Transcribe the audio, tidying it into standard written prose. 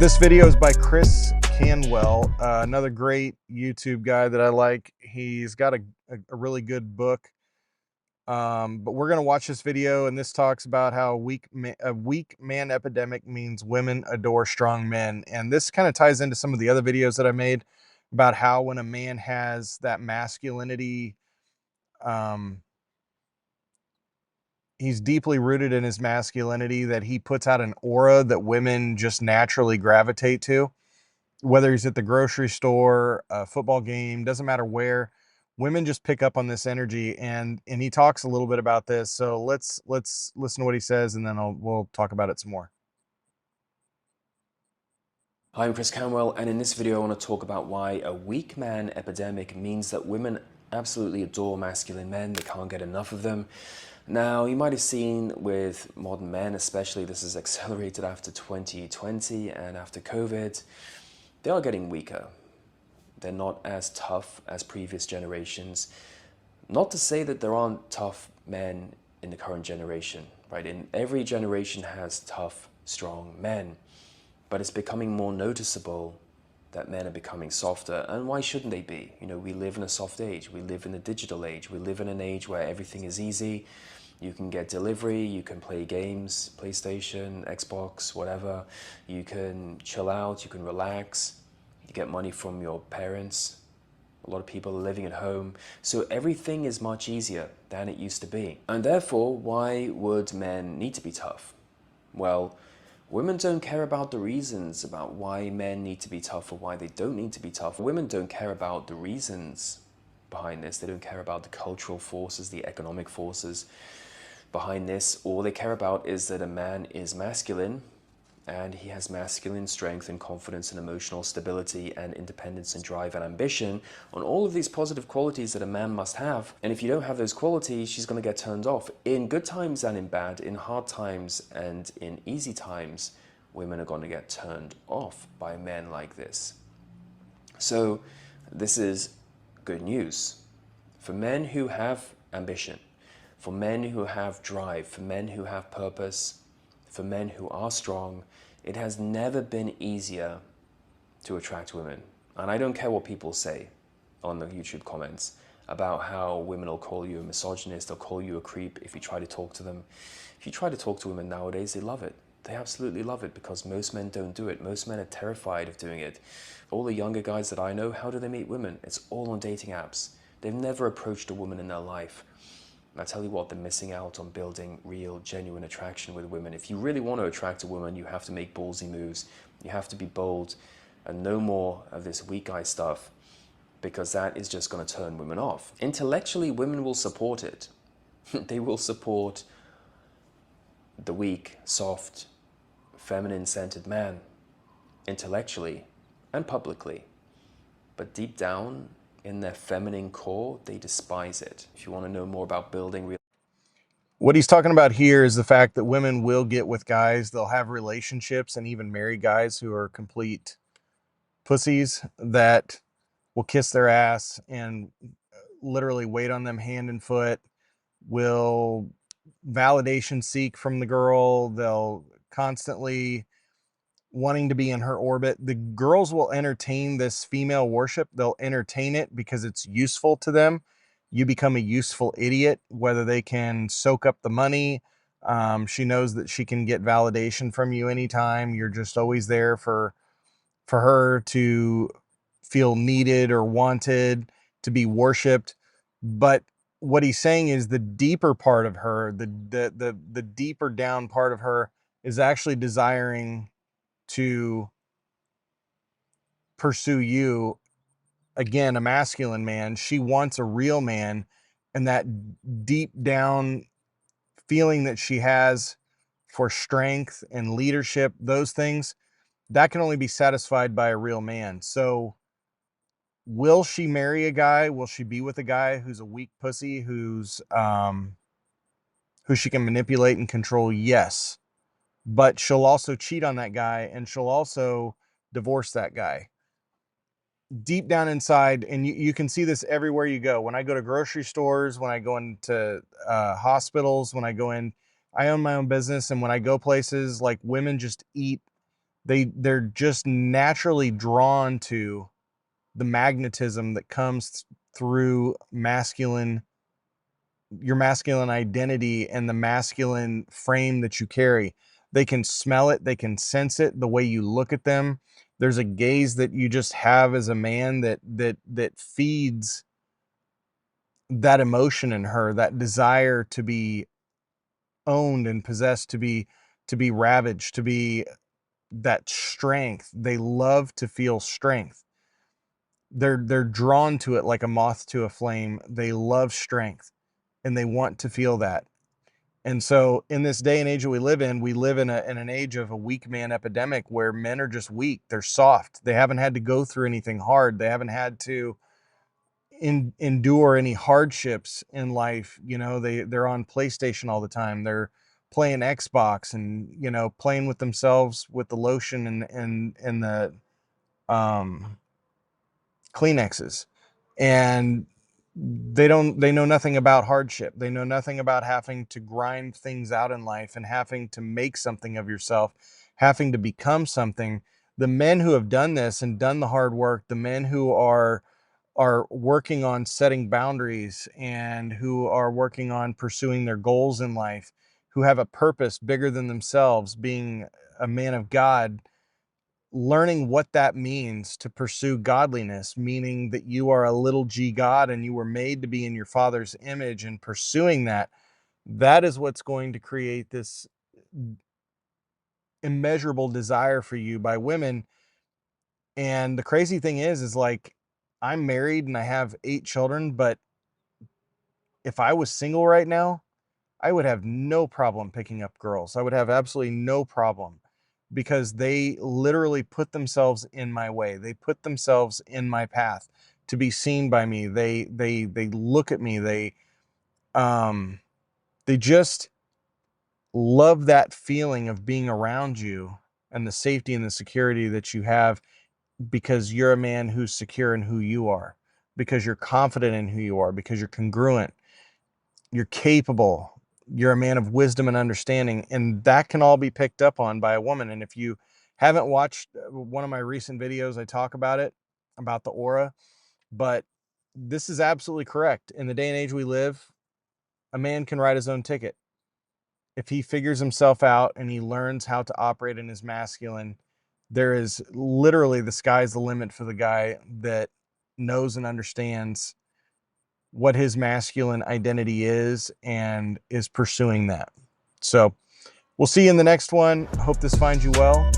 This video is by Chris Canwell, another great YouTube guy that I like. He's got a really good book. But we're going to watch this video, and this talks about how a weak man epidemic means women adore strong men. And this kind of ties into some of the other videos that I made about how when a man has that masculinity, he's deeply rooted in his masculinity, that he puts out an aura that women just naturally gravitate to. Whether he's at the grocery store, a football game, doesn't matter where, women just pick up on this energy, and he talks a little bit about this. So let's listen to what he says, and then we'll talk about it some more. Hi, I'm Chris Canwell, and in this video I want to talk about why a weak man epidemic means that women absolutely adore masculine men. They can't get enough of them. Now, you might have seen with modern men especially, this is accelerated after 2020 and after COVID. They are getting weaker. They're not as tough as previous generations. Not to say that there aren't tough men in the current generation, right? In every generation has tough, strong men. But it's becoming more noticeable that men are becoming softer. And why shouldn't they be? You know, we live in a soft age. We live in a digital age. We live in an age where everything is easy. You can get delivery, you can play games, PlayStation, Xbox, whatever. You can chill out, you can relax. You get money from your parents. A lot of people are living at home. So everything is much easier than it used to be. And therefore, why would men need to be tough? Well, women don't care about the reasons about why men need to be tough or why they don't need to be tough. Women don't care about the reasons behind this. They don't care about the cultural forces, the economic forces behind this. All they care about is that a man is masculine and he has masculine strength and confidence and emotional stability and independence and drive and ambition on all of these positive qualities that a man must have. And if you don't have those qualities, she's going to get turned off. In good times and in bad, in hard times and in easy times, women are going to get turned off by men like this. So this is good news for men who have ambition, for men who have drive, for men who have purpose, for men who are strong. It has never been easier to attract women. And I don't care what people say on the YouTube comments about how women will call you a misogynist, they'll call you a creep if you try to talk to them. If you try to talk to women nowadays, they love it. They absolutely love it because most men don't do it. Most men are terrified of doing it. All the younger guys that I know, how do they meet women? It's all on dating apps. They've never approached a woman in their life. And I tell you what, they're missing out on building real, genuine attraction with women. If you really want to attract a woman, you have to make ballsy moves. You have to be bold and no more of this weak guy stuff, because that is just going to turn women off. Intellectually, women will support it. They will support the weak, soft, feminine-centered man, intellectually and publicly. But deep down, in their feminine core, they despise it. If you want to know more about building real... What he's talking about here is the fact that women will get with guys. They'll have relationships and even marry guys who are complete pussies that will kiss their ass and literally wait on them hand and foot, will validation seek from the girl. They'll constantly wanting to be in her orbit. The girls will entertain this female worship. They'll entertain it because it's useful to them. You become a useful idiot, whether they can soak up the money. She knows that she can get validation from you anytime. You're just always there for her to feel needed or wanted, to be worshiped. But what he's saying is the deeper part of her, the deeper down part of her is actually desiring to pursue you. Again, a masculine man. She wants a real man, and that deep down feeling that she has for strength and leadership, those things, that can only be satisfied by a real man. So will she marry a guy? Will she be with a guy who's a weak pussy, who she can manipulate and control? Yes. But she'll also cheat on that guy, and she'll also divorce that guy. Deep down inside, and you can see this everywhere you go. When I go to grocery stores, when I go into hospitals, when I own my own business, and when I go places, like, women just eat They're just naturally drawn to the magnetism that comes through your masculine identity and the masculine frame that you carry. They can smell it, they can sense it, the way you look at them. There's a gaze that you just have as a man that feeds that emotion in her, that desire to be owned and possessed, to be ravaged, to be that strength. They love to feel strength. They're drawn to it like a moth to a flame. They love strength and they want to feel that. And so in this day and age that we live in an age of a weak man epidemic where men are just weak. They're soft. They haven't had to go through anything hard. They haven't had to endure any hardships in life. They're on PlayStation all the time. They're playing Xbox and, playing with themselves with the lotion and the um Kleenexes. And they know nothing about hardship. They know nothing about having to grind things out in life and having to make something of yourself, having to become something. The men who have done this and done the hard work, the men who are working on setting boundaries and who are working on pursuing their goals in life, who have a purpose bigger than themselves, being a man of God, learning what that means to pursue godliness, meaning that you are a little g God and you were made to be in your father's image, and pursuing that, that is what's going to create this immeasurable desire for you by women. And the crazy thing is like, I'm married and I have 8 children, but if I was single right now, I would have no problem picking up girls. I would have absolutely no problem, because they literally put themselves in my way. They put themselves in my path to be seen by me. They look at me. Um they just love that feeling of being around you and the safety and the security that you have, because you're a man who's secure in who you are, because you're confident in who you are, because you're congruent, you're capable, you're a man of wisdom and understanding, and that can all be picked up on by a woman. And if you haven't watched one of my recent videos, I talk about it, about the aura. But this is absolutely correct. In the day and age we live, a man can write his own ticket. If he figures himself out and he learns how to operate in his masculine, there is literally, the sky's the limit for the guy that knows and understands what his masculine identity is and is pursuing that. So we'll see you in the next one. Hope this finds you well.